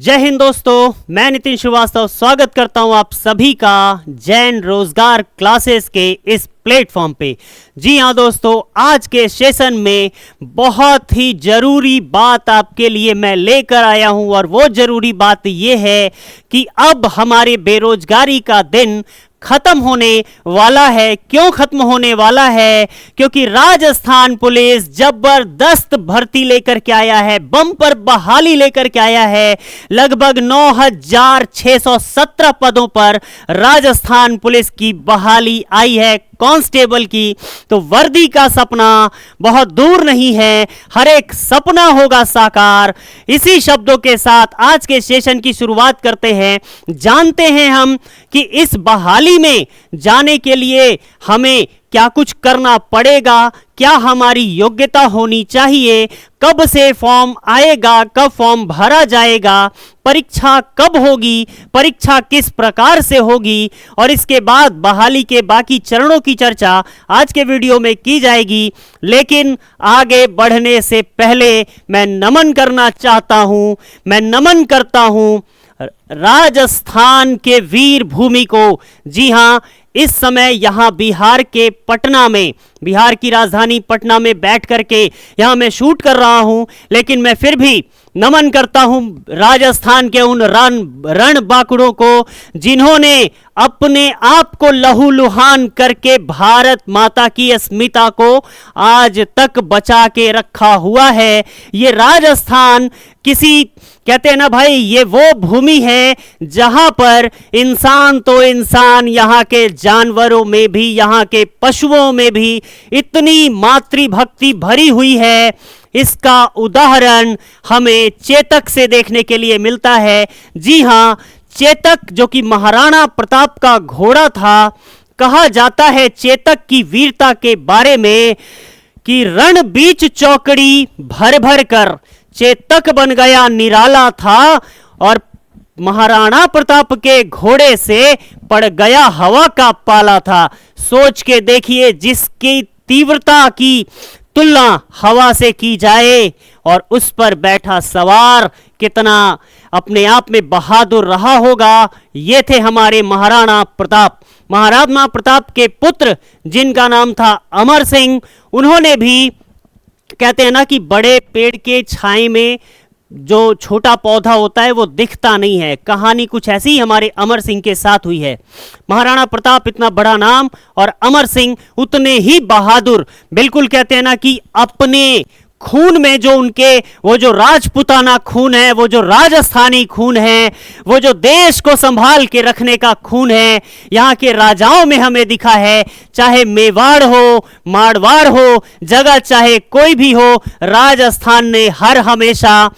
जय हिंद दोस्तों, मैं नितिन श्रीवास्तव स्वागत करता हूं आप सभी का जैन रोजगार क्लासेस के इस प्लेटफॉर्म पे। जी हाँ दोस्तों, आज के सेशन में बहुत ही जरूरी बात आपके लिए मैं लेकर आया हूं और वो जरूरी बात ये है कि अब हमारे बेरोजगारी का दिन खत्म होने वाला है। क्यों खत्म होने वाला है? क्योंकि राजस्थान पुलिस जबरदस्त भर्ती लेकर के आया है, बम्पर बहाली लेकर के आया है। लगभग 9,617 पदों पर राजस्थान पुलिस की बहाली आई है, कांस्टेबल की। तो वर्दी का सपना बहुत दूर नहीं है, हर एक सपना होगा साकार। इसी शब्दों के साथ आज के सेशन की शुरुआत करते हैं। जानते हैं हम कि इस बहाली में जाने के लिए हमें क्या कुछ करना पड़ेगा, क्या हमारी योग्यता होनी चाहिए, कब से फॉर्म आएगा, कब फॉर्म भरा जाएगा, परीक्षा कब होगी, परीक्षा किस प्रकार से होगी और इसके बाद बहाली के बाकी चरणों की चर्चा आज के वीडियो में की जाएगी। लेकिन आगे बढ़ने से पहले मैं नमन करना चाहता हूं, मैं नमन करता हूं राजस्थान के वीर भूमि को। जी हां, इस समय यहां बिहार के पटना में, बिहार की राजधानी पटना में बैठ करके यहां मैं शूट कर रहा हूं, लेकिन मैं फिर भी नमन करता हूं राजस्थान के उन रणबांकुरों को जिन्होंने अपने आप को लहूलुहान करके भारत माता की अस्मिता को आज तक बचा के रखा हुआ है। ये राजस्थान किसी, कहते हैं ना भाई, ये वो भूमि है जहां पर इंसान तो इंसान, यहां के जानवरों में भी, यहां के पशुओं में भी इतनी मातृभक्ति भरी हुई है। इसका उदाहरण हमें चेतक से देखने के लिए मिलता है। जी हां, चेतक जो कि महाराणा प्रताप का घोड़ा था। कहा जाता है चेतक की वीरता के बारे में कि रण बीच चौकड़ी भर भर कर चेतक बन गया निराला था और महाराणा प्रताप के घोड़े से पड़ गया हवा का पाला था। सोच के देखिए, जिसकी तीव्रता की तुलना हवा से की जाए और उस पर बैठा सवार कितना अपने आप में बहादुर रहा होगा। ये थे हमारे महाराणा प्रताप। महाराणा प्रताप के पुत्र जिनका नाम था अमर सिंह, उन्होंने भी, कहते हैं ना कि बड़े पेड़ के छाए में जो छोटा पौधा होता है वो दिखता नहीं है। कहानी कुछ ऐसी हमारे अमर सिंह के साथ हुई है। महाराणा प्रताप इतना बड़ा नाम और अमर सिंह उतने ही बहादुर। बिल्कुल कहते हैं ना कि अपने खून में जो उनके वो जो राजपुताना खून है, वो जो राजस्थानी खून है, वो जो देश को संभाल के रखने का खून है, यहाँ के राजाओं में हमें दिखा है। चाहे मेवाड़ हो, मारवाड़ हो, जगह चाहे कोई भी हो, राजस्थान ने हर हमेशा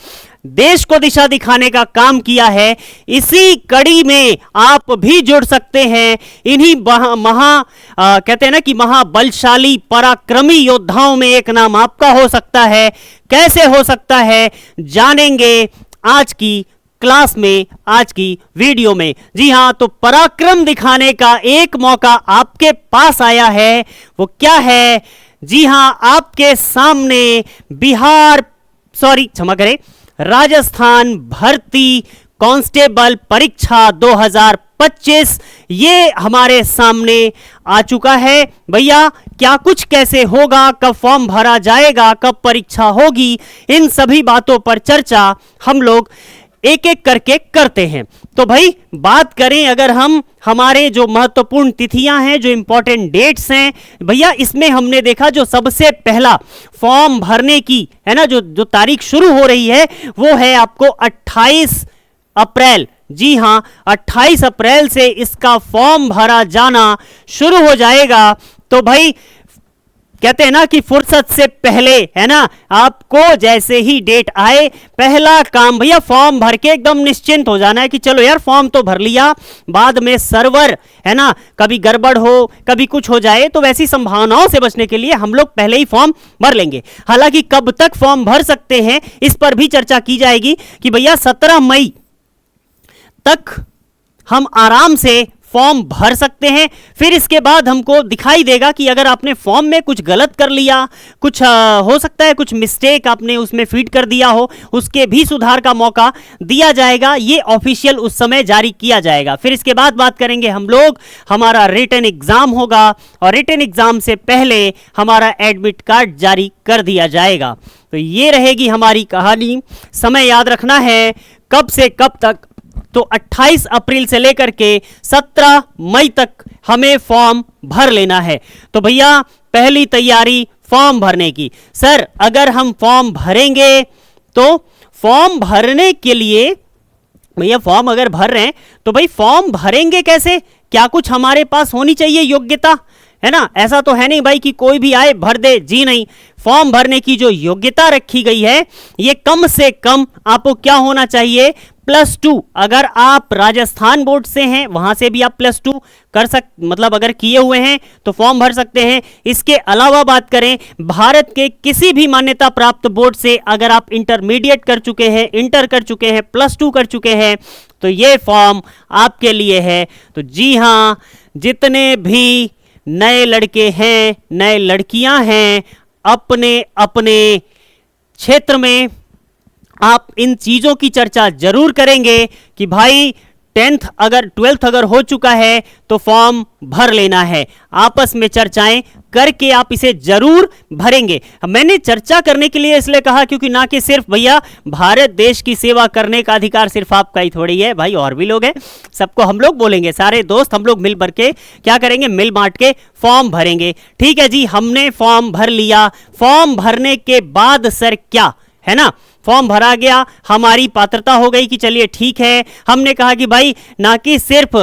देश को दिशा दिखाने का काम किया है। इसी कड़ी में आप भी जुड़ सकते हैं। इन्हीं कहते हैं ना कि महाबलशाली पराक्रमी योद्धाओं में एक नाम आपका हो सकता है। कैसे हो सकता है, जानेंगे आज की क्लास में, आज की वीडियो में। जी हां, तो पराक्रम दिखाने का एक मौका आपके पास आया है। वो क्या है? जी हां, आपके सामने क्षमा करें, राजस्थान भर्ती कांस्टेबल परीक्षा 2025 ये हमारे सामने आ चुका है। भैया क्या कुछ कैसे होगा, कब फॉर्म भरा जाएगा, कब परीक्षा होगी, इन सभी बातों पर चर्चा हम लोग एक एक करके करते हैं। तो भाई बात करें अगर हम हमारे जो महत्वपूर्ण तिथियां हैं, जो इंपॉर्टेंट डेट्स हैं, भैया इसमें हमने देखा जो सबसे पहला फॉर्म भरने की है ना, जो तारीख शुरू हो रही है वो है आपको 28 अप्रैल। जी हां, 28 अप्रैल से इसका फॉर्म भरा जाना शुरू हो जाएगा। तो भाई कहते हैं ना कि फुर्सत से पहले, है ना, आपको जैसे ही डेट आए पहला काम भैया फॉर्म भर के एकदम निश्चिंत हो जाना है कि चलो यार फॉर्म तो भर लिया, बाद में सर्वर, है ना, कभी गड़बड़ हो, कभी कुछ हो जाए, तो वैसी संभावनाओं से बचने के लिए हम लोग पहले ही फॉर्म भर लेंगे। हालांकि कब तक फॉर्म भर सकते हैं इस पर भी चर्चा की जाएगी कि भैया 17 मई तक हम आराम से फॉर्म भर सकते हैं। फिर इसके बाद हमको दिखाई देगा कि अगर आपने फॉर्म में कुछ गलत कर लिया, कुछ हो सकता है कुछ मिस्टेक आपने उसमें फीड कर दिया हो, उसके भी सुधार का मौका दिया जाएगा। ये ऑफिशियल उस समय जारी किया जाएगा। फिर इसके बाद बात करेंगे हम लोग, हमारा रिटन एग्जाम होगा और रिटन एग्जाम से पहले हमारा एडमिट कार्ड जारी कर दिया जाएगा। तो ये रहेगी हमारी कहानी। समय याद रखना है कब से कब तक, तो 28 अप्रैल से लेकर के 17 मई तक हमें फॉर्म भर लेना है। तो भैया पहली तैयारी फॉर्म भरने की। सर अगर हम फॉर्म भरेंगे तो फॉर्म भरने के लिए, भैया फॉर्म अगर भर रहे हैं तो भाई फॉर्म भरेंगे कैसे? क्या कुछ हमारे पास होनी चाहिए योग्यता, है ना? ऐसा तो है नहीं भाई कि कोई भी आए भर दे, जी नहीं। फॉर्म भरने की जो योग्यता रखी गई है ये कम से कम आपको क्या होना चाहिए? +2। अगर आप राजस्थान बोर्ड से हैं वहां से भी आप +2 कर मतलब अगर किए हुए हैं तो फॉर्म भर सकते हैं। इसके अलावा बात करें भारत के किसी भी मान्यता प्राप्त बोर्ड से अगर आप इंटरमीडिएट कर चुके हैं, इंटर कर चुके हैं, +2 कर चुके हैं तो ये फॉर्म आपके लिए है। तो जी हाँ, जितने भी नए लड़के हैं, नए लड़कियां हैं, अपने अपने क्षेत्र में आप इन चीजों की चर्चा जरूर करेंगे कि भाई 12th अगर हो चुका है तो फॉर्म भर लेना है। आपस में चर्चाएं करके आप इसे जरूर भरेंगे। मैंने चर्चा करने के लिए इसलिए कहा क्योंकि ना कि सिर्फ भैया भारत देश की सेवा करने का अधिकार सिर्फ आपका ही थोड़ी है भाई, और भी लोग हैं। सबको हम लोग बोलेंगे, सारे दोस्त हम लोग मिल भर के क्या करेंगे, मिल बांट के फॉर्म भरेंगे। ठीक है जी, हमने फॉर्म भर लिया। फॉर्म भरने के बाद सर क्या है ना, फॉर्म भरा गया, हमारी पात्रता हो गई कि चलिए ठीक है। हमने कहा कि भाई ना कि सिर्फ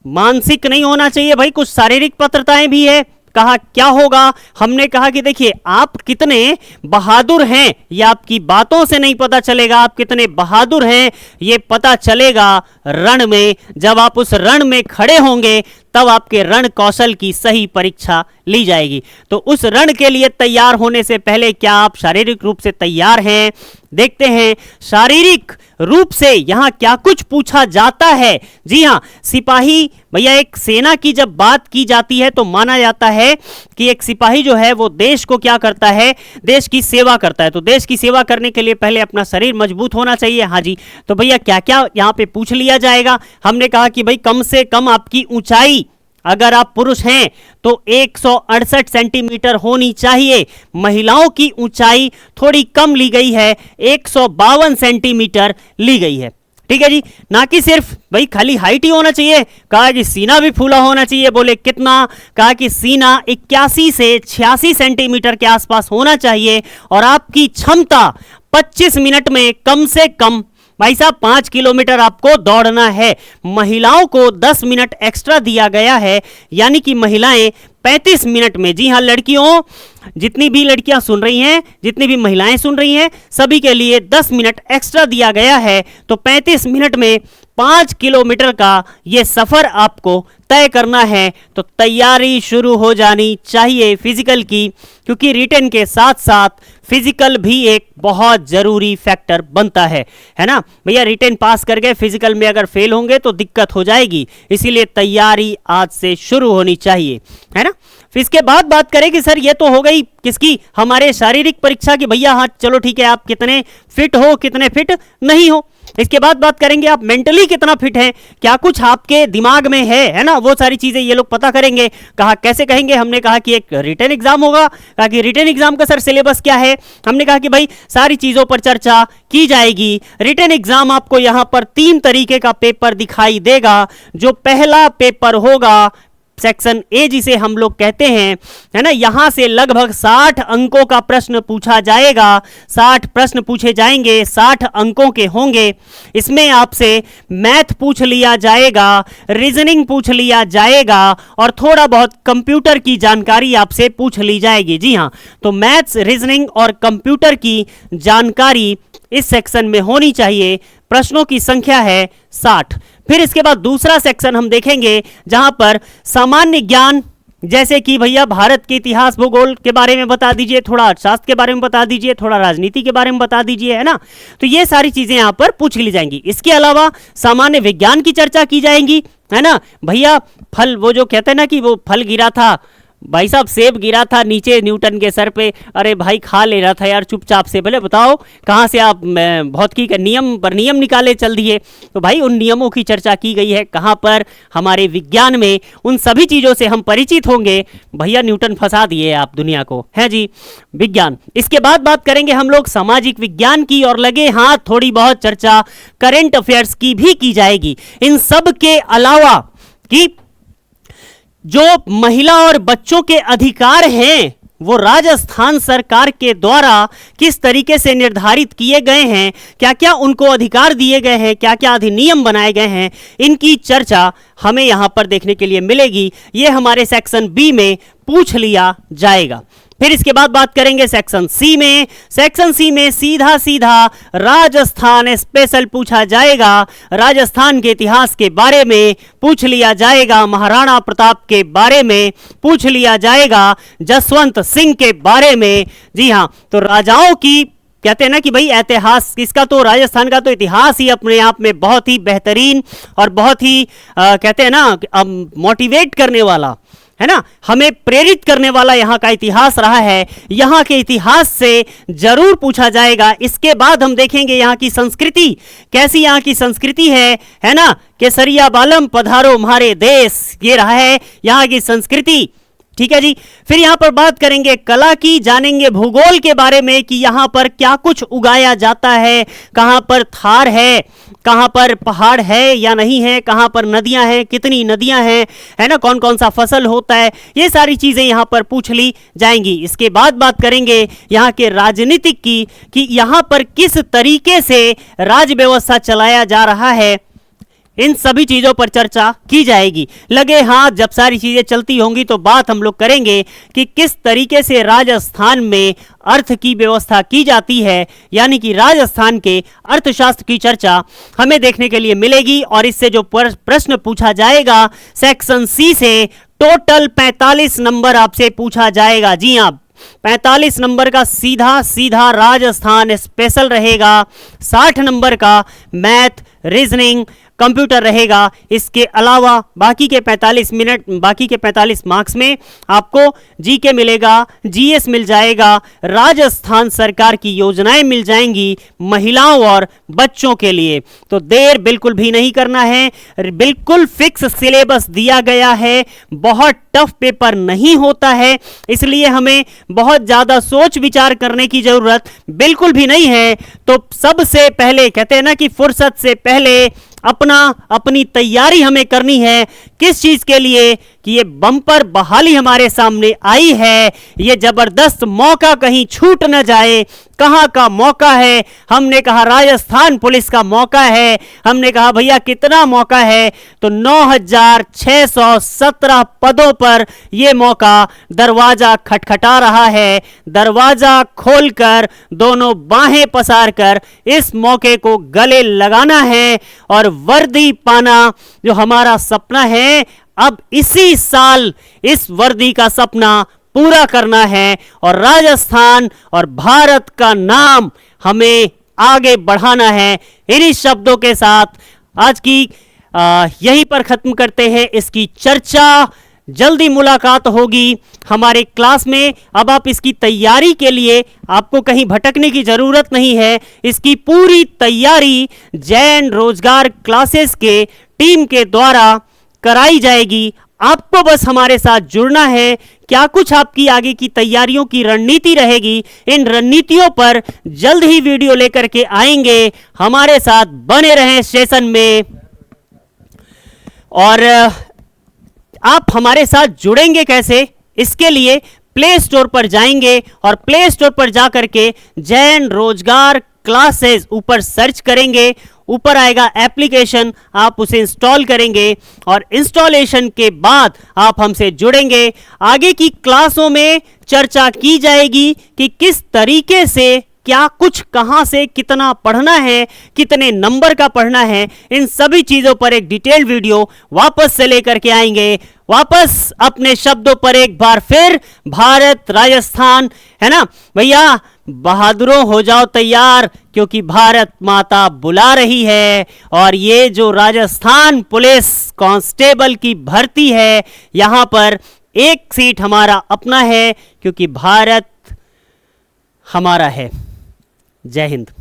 मानसिक नहीं होना चाहिए भाई, कुछ शारीरिक पात्रताएं भी है। कहा क्या होगा? हमने कहा कि देखिए आप कितने बहादुर हैं ये आपकी बातों से नहीं पता चलेगा, आप कितने बहादुर हैं ये पता चलेगा रण में। जब आप उस रण में खड़े होंगे तब आपके रण कौशल की सही परीक्षा ली जाएगी। तो उस रण के लिए तैयार होने से पहले क्या आप शारीरिक रूप से तैयार हैं? देखते हैं शारीरिक रूप से यहां क्या कुछ पूछा जाता है। जी हां, सिपाही भैया, एक सेना की जब बात की जाती है तो माना जाता है कि एक सिपाही जो है वो देश को क्या करता है, देश की सेवा करता है। तो देश की सेवा करने के लिए पहले अपना शरीर मजबूत होना चाहिए। हाँ जी, तो भैया क्या क्या यहां पे पूछ लिया जाएगा? हमने कहा कि भाई कम से कम आपकी ऊंचाई, अगर आप पुरुष हैं तो 168 सेंटीमीटर होनी चाहिए। महिलाओं की ऊंचाई थोड़ी कम ली गई है, 152 सेंटीमीटर ली गई है। ठीक है जी, ना कि सिर्फ भाई खाली हाइट ही होना चाहिए। कहा कि सीना भी फूला होना चाहिए। बोले कितना? कहा कि सीना 81 से 86 सेंटीमीटर के आसपास होना चाहिए और आपकी क्षमता 25 मिनट में कम से कम भाई साहब 5 किलोमीटर आपको दौड़ना है। महिलाओं को 10 मिनट एक्स्ट्रा दिया गया है, यानी कि महिलाएं 35 मिनट में, जी हां लड़कियों, जितनी भी लड़कियां सुन रही हैं, जितनी भी महिलाएं सुन रही हैं, सभी के लिए 10 मिनट एक्स्ट्रा दिया गया है। तो 35 मिनट में 5 किलोमीटर का ये सफर आपको तय करना है। तो तैयारी शुरू हो जानी चाहिए फिजिकल की, क्योंकि रिटन के साथ साथ फिजिकल भी एक बहुत जरूरी फैक्टर बनता है ना भैया। रिटन पास कर गए, फिजिकल में अगर फेल होंगे तो दिक्कत हो जाएगी, इसीलिए तैयारी आज से शुरू होनी चाहिए, है ना। फिर इसके बाद बात करें कि सर ये तो हो गई किसकी, हमारे शारीरिक परीक्षा की। भैया हाँ चलो ठीक है, आप कितने फिट हो, कितने फिट नहीं हो। इसके बाद बात करेंगे आप मेंटली कितना फिट हैं, क्या कुछ आपके दिमाग में है ना, वो सारी चीजें ये लोग पता करेंगे। कहा कैसे कहेंगे? हमने कहा कि एक रिटन एग्जाम होगा। कहा कि रिटन एग्जाम का सर सिलेबस क्या है? हमने कहा कि भाई सारी चीजों पर चर्चा की जाएगी। रिटन एग्जाम आपको यहां पर 3 तरीके का पेपर दिखाई देगा। जो पहला पेपर होगा सेक्शन ए जिसे हम लोग कहते हैं, है ना, यहां से लगभग 60 अंकों का प्रश्न पूछा जाएगा। 60 प्रश्न पूछे जाएंगे, 60 अंकों के होंगे। इसमें आपसे मैथ पूछ लिया जाएगा, रीजनिंग पूछ लिया जाएगा और थोड़ा बहुत कंप्यूटर की जानकारी आपसे पूछ ली जाएगी। जी हां, तो मैथ्स, रीजनिंग और कंप्यूटर की जानकारी इस सेक्शन में होनी चाहिए। प्रश्नों की संख्या है 60। फिर इसके बाद दूसरा सेक्शन हम देखेंगे जहां पर सामान्य ज्ञान जैसे कि भैया भारत के इतिहास भूगोल के बारे में बता दीजिए, थोड़ा अर्थशास्त्र के बारे में बता दीजिए, थोड़ा राजनीति के बारे में बता दीजिए, है ना। तो ये सारी चीजें यहाँ पर पूछ ली जाएंगी। इसके अलावा सामान्य विज्ञान की चर्चा की जाएंगी, है ना। भैया फल, वो जो कहते हैं ना कि वो फल गिरा था, भाई साहब सेब गिरा था नीचे न्यूटन के सर पे, अरे भाई खा ले रहा था यार चुपचाप से, भले बताओ कहाँ से आप भौतिकी के नियम पर नियम निकाले चल दिए। तो भाई उन नियमों की चर्चा की गई है कहाँ पर, हमारे विज्ञान में। उन सभी चीज़ों से हम परिचित होंगे। भैया न्यूटन फंसा दिए आप दुनिया को, है जी विज्ञान। इसके बाद बात करेंगे हम लोग सामाजिक विज्ञान की, और लगे हाथ थोड़ी बहुत चर्चा करेंट अफेयर्स की भी की जाएगी। इन सब के अलावा कि जो महिला और बच्चों के अधिकार हैं वो राजस्थान सरकार के द्वारा किस तरीके से निर्धारित किए गए हैं, क्या क्या उनको अधिकार दिए गए हैं, क्या क्या अधिनियम बनाए गए हैं, इनकी चर्चा हमें यहां पर देखने के लिए मिलेगी। ये हमारे सेक्शन बी में पूछ लिया जाएगा। फिर इसके बाद बात करेंगे सेक्शन सी में। सेक्शन सी में सीधा सीधा राजस्थान स्पेशल पूछा जाएगा। राजस्थान के इतिहास के बारे में पूछ लिया जाएगा, महाराणा प्रताप के बारे में पूछ लिया जाएगा, जसवंत सिंह के बारे में। जी हाँ, तो राजाओं की कहते हैं ना कि भाई इतिहास, इसका तो राजस्थान का तो इतिहास ही अपने आप में बहुत ही बेहतरीन और बहुत ही कहते हैं ना मोटिवेट करने वाला, है ना, हमें प्रेरित करने वाला यहाँ का इतिहास रहा है। यहाँ के इतिहास से जरूर पूछा जाएगा। इसके बाद हम देखेंगे यहाँ की संस्कृति, कैसी यहाँ की संस्कृति है ना। केसरिया बालम पधारो हमारे देश, ये रहा है यहाँ की संस्कृति। ठीक है जी। फिर यहाँ पर बात करेंगे कला की, जानेंगे भूगोल के बारे में कि यहाँ पर क्या कुछ उगाया जाता है, कहाँ पर थार है, कहाँ पर पहाड़ है या नहीं है, कहाँ पर नदियाँ हैं, कितनी नदियाँ हैं, है ना, कौन कौन सा फसल होता है, ये सारी चीज़ें यहाँ पर पूछ ली जाएंगी। इसके बाद बात करेंगे यहाँ के राजनीतिक की कि यहाँ पर किस तरीके से राज व्यवस्था चलाया जा रहा है। इन सभी चीज़ों पर चर्चा की जाएगी। लगे हाथ जब सारी चीज़ें चलती होंगी तो बात हम लोग करेंगे कि किस तरीके से राजस्थान में अर्थ की व्यवस्था की जाती है, यानी कि राजस्थान के अर्थशास्त्र की चर्चा हमें देखने के लिए मिलेगी। और इससे जो प्रश्न पूछा जाएगा सेक्शन सी से, टोटल 45 नंबर आपसे पूछा जाएगा। जी हाँ, 45 नंबर का सीधा सीधा राजस्थान स्पेशल रहेगा। 60 नंबर का मैथ, रीजनिंग, कंप्यूटर रहेगा। इसके अलावा बाकी के 45 मार्क्स में आपको जीके मिलेगा, जीएस मिल जाएगा, राजस्थान सरकार की योजनाएं मिल जाएंगी महिलाओं और बच्चों के लिए। तो देर बिल्कुल भी नहीं करना है, बिल्कुल फिक्स सिलेबस दिया गया है, बहुत टफ पेपर नहीं होता है, इसलिए हमें बहुत ज़्यादा सोच विचार करने की ज़रूरत बिल्कुल भी नहीं है। तो सबसे पहले कहते हैं ना कि फुर्सत से पहले अपनी तैयारी हमें करनी है। किस चीज के लिए कि ये बम्पर बहाली हमारे सामने आई है, ये जबरदस्त मौका कहीं छूट न जाए। कहां का मौका है? हमने कहा राजस्थान पुलिस का मौका है। हमने कहा भैया कितना मौका है? तो 9617 पदों पर यह मौका दरवाजा खटखटा रहा है। दरवाजा खोलकर दोनों बाहें पसार कर इस मौके को गले लगाना है और वर्दी पाना जो हमारा सपना है, अब इसी साल इस वर्दी का सपना पूरा करना है और राजस्थान और भारत का नाम हमें आगे बढ़ाना है। इन्हीं शब्दों के साथ आज की यहीं पर खत्म करते हैं इसकी चर्चा। जल्दी मुलाकात होगी हमारे क्लास में। अब आप इसकी तैयारी के लिए आपको कहीं भटकने की ज़रूरत नहीं है। इसकी पूरी तैयारी जैन रोजगार क्लासेस के टीम के द्वारा कराई जाएगी। आपको बस हमारे साथ जुड़ना है। क्या कुछ आपकी आगे की तैयारियों की रणनीति रहेगी, इन रणनीतियों पर जल्द ही वीडियो लेकर के आएंगे। हमारे साथ बने रहें स्टेशन में। और आप हमारे साथ जुड़ेंगे कैसे? इसके लिए प्ले स्टोर पर जाएंगे और प्ले स्टोर पर जाकर के जैन रोजगार क्लासेस ऊपर सर्च करेंगे। ऊपर आएगा एप्लीकेशन, आप उसे इंस्टॉल करेंगे और इंस्टॉलेशन के बाद आप हमसे जुड़ेंगे। आगे की क्लासों में चर्चा की जाएगी कि किस तरीके से क्या कुछ कहां से कितना पढ़ना है, कितने नंबर का पढ़ना है। इन सभी चीजों पर एक डिटेल वीडियो वापस से लेकर के आएंगे। वापस अपने शब्दों पर एक बार फिर, भारत राजस्थान, है ना भैया, बहादुरों हो जाओ तैयार, क्योंकि भारत माता बुला रही है। और ये जो राजस्थान पुलिस कांस्टेबल की भर्ती है, यहां पर एक सीट हमारा अपना है, क्योंकि भारत हमारा है। जय हिंद।